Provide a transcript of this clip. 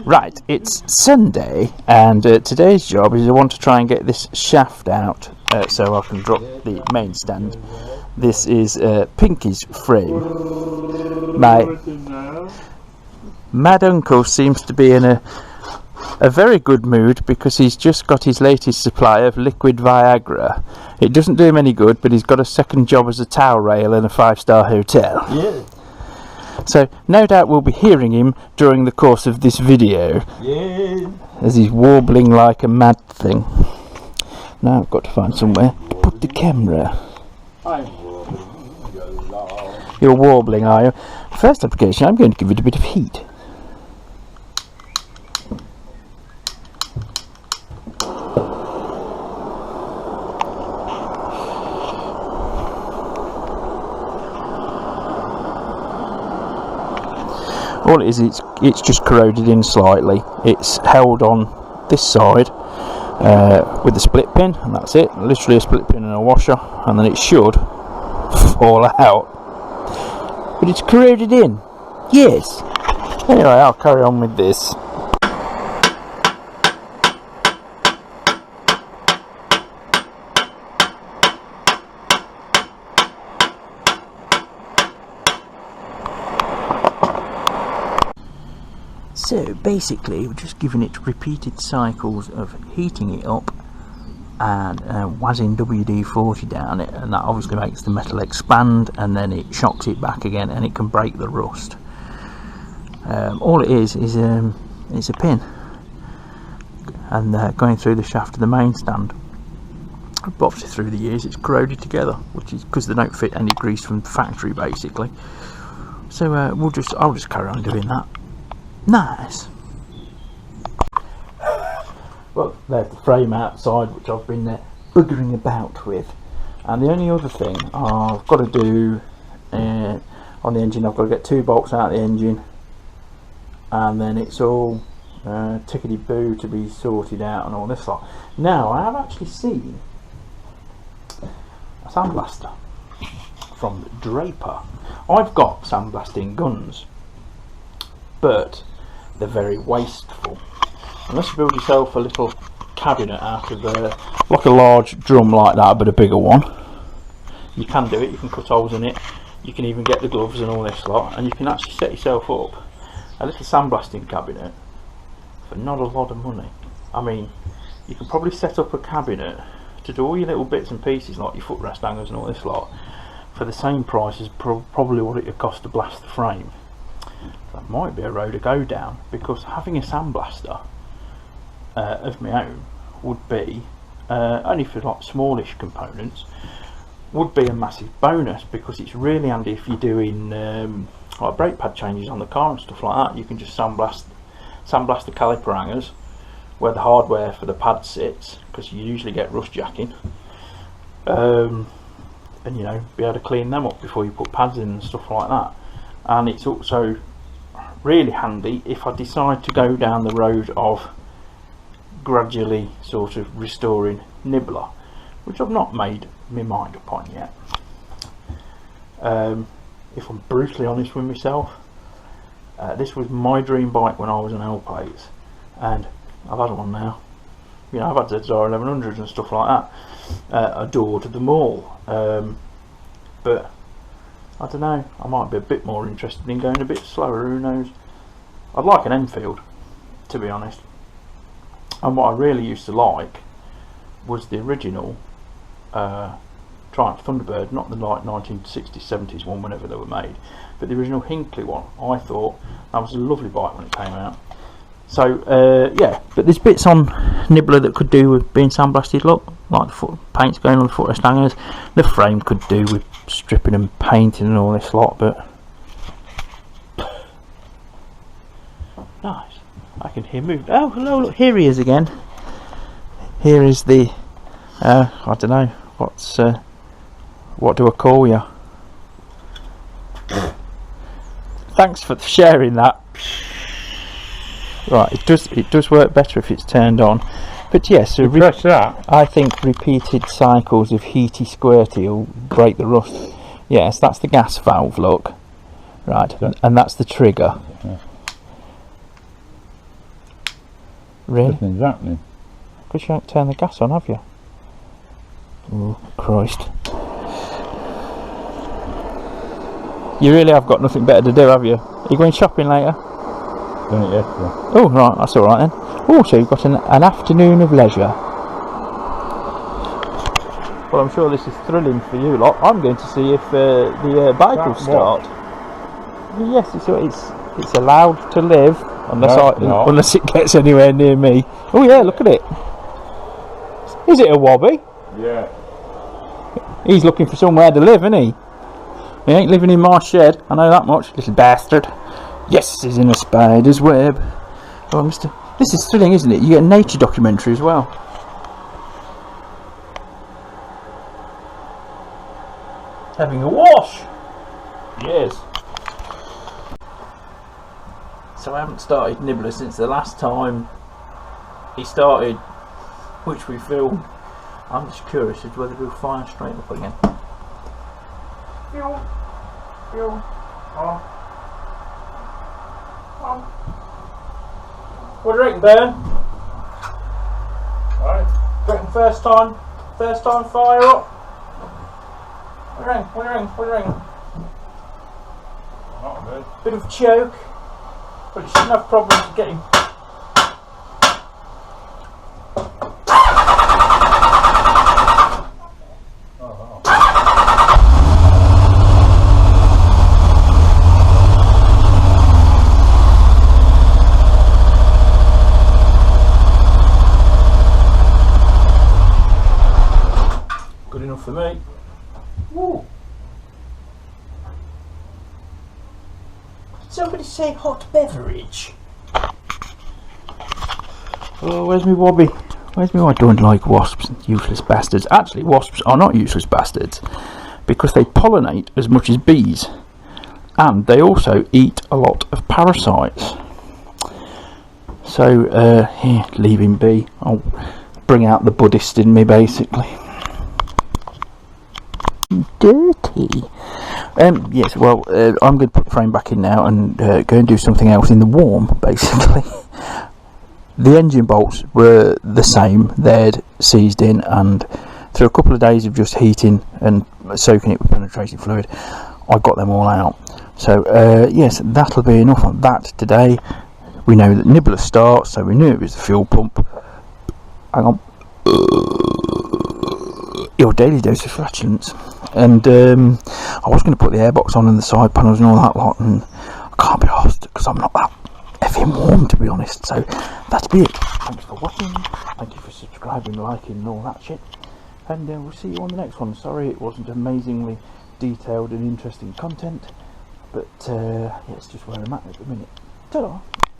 Right, it's Sunday, and today's job is I want to try and get this shaft out so I can drop the main stand. This is Pinky's frame. My mad uncle seems to be in a very good mood because he's just got his latest supply of liquid Viagra. It doesn't do him any good, but he's got a second job as a towel rail in a 5-star hotel. Yeah. So no doubt we'll be hearing him during the course of this video. Yeah. As he's warbling like a mad thing. Now I've got to find somewhere to put the camera. I'm warbling. You're warbling, are you? First application, I'm going to give it a bit of heat. All it is, it's just corroded in slightly. It's held on this side with a split pin, and that's it. Literally a split pin and a washer, and then it should fall out. But it's corroded in. Yes. Anyway, I'll carry on with this. So basically we're just giving it repeated cycles of heating it up and whizzing WD-40 down it, and that obviously makes the metal expand, and then it shocks it back again and it can break the rust. All it is it's a pin and going through the shaft of the main stand. But obviously through the years it's corroded together, which is because they don't fit any grease from the factory basically. So I'll just carry on doing that. Nice. Well, there's the frame outside, which I've been buggering about with, and the only other thing I've got to do on the engine, I've got to get 2 bolts out of the engine, and then it's all tickety-boo to be sorted out and all this lot. Now I have actually seen a sandblaster from Draper. I've got sandblasting guns, but they're very wasteful. Unless you build yourself a little cabinet out of like a large drum like that, but a bigger one, you can do it. You can cut holes in it, you can even get the gloves and all this lot, and you can actually set yourself up a little sandblasting cabinet for not a lot of money. I mean, you can probably set up a cabinet to do all your little bits and pieces like your footrest hangers and all this lot for the same price as probably what it would cost to blast the frame. That might be a road to go down, because having a sandblaster of my own would be, only for like smallish components, would be a massive bonus, because it's really handy if you're doing like brake pad changes on the car and stuff like that. You can just sandblast the caliper hangers where the hardware for the pad sits, because you usually get rust jacking, and you know, be able to clean them up before you put pads in and stuff like that. And it's also really handy if I decide to go down the road of gradually sort of restoring nibbler, which I've not made my mind up on yet. If I'm brutally honest with myself, this was my dream bike when I was on L-plates, and I've had one now. You know, I've had ZR 1100s and stuff like that. Adored them all, but I don't know, I might be a bit more interested in going a bit slower, who knows. I'd like an Enfield, to be honest. And what I really used to like was the original Triumph Thunderbird, not the like 1960s, 70s one whenever they were made, but the original Hinckley one. I thought that was a lovely bike when it came out. So yeah, but there's bits on nibbler that could do with being sandblasted, look, like the foot paint's going on the footrest hangers. The frame could do with stripping and painting and all this lot, but nice. I can hear movement. Oh, hello, look, here he is again. Here is the I don't know, what do I call you? Thanks for sharing that. Right, it does work better if it's turned on. But yes, press that. I think repeated cycles of heaty squirty will break the rust. Yes, that's the gas valve, look. Right, and that's the trigger. Yeah. Really? Nothing's happening. Because you haven't turned the gas on, have you? Oh, Christ. You really have got nothing better to do, have you? Are you going shopping later? Done it yesterday. Oh, right, that's alright then. Oh, so you've got an afternoon of leisure. Well, I'm sure this is thrilling for you lot. I'm going to see if the bike will start. Yes, it's allowed to live unless it gets anywhere near me. Oh yeah, look at it. Is it a wobby? Yeah. He's looking for somewhere to live, isn't he? He ain't living in my shed, I know that much, little bastard. Yes, he's in a spider's web. Oh, Mister, this is thrilling, isn't it? You get a nature documentary as well. Having a wash. Yes. So I haven't started Nibbler since the last time he started, which we filmed. I'm just curious as to whether he'll fire straight up again. What do you reckon, Ben? Right. Do you reckon first time fire up? What do you reckon? Not good. Bit of a choke, but it shouldn't have problems getting. Good enough for me. Woo. Did somebody say hot beverage? Oh, where's me wobby? Where's me? I don't like wasps, useless bastards. Actually, wasps are not useless bastards because they pollinate as much as bees, and they also eat a lot of parasites. So, here, leaving be. I'll bring out the Buddhist in me, basically. Dirty. Yes, well, I'm going to put the frame back in now and go and do something else in the warm, basically. The engine bolts were the same. They'd seized in, and through a couple of days of just heating and soaking it with penetrating fluid, I got them all out. So, yes, that'll be enough on that today. We know that Nibbler starts, so we knew it was the fuel pump. Hang on. Your daily dose of flatulence. And I was going to put the airbox on and the side panels and all that lot, and I can't be arsed because I'm not that effing warm, to be honest. So that'll be it. Thanks for watching. Thank you for subscribing, liking and all that shit. And we'll see you on the next one. Sorry it wasn't amazingly detailed and interesting content, but yeah, it's just where I'm at the minute. Ta-da!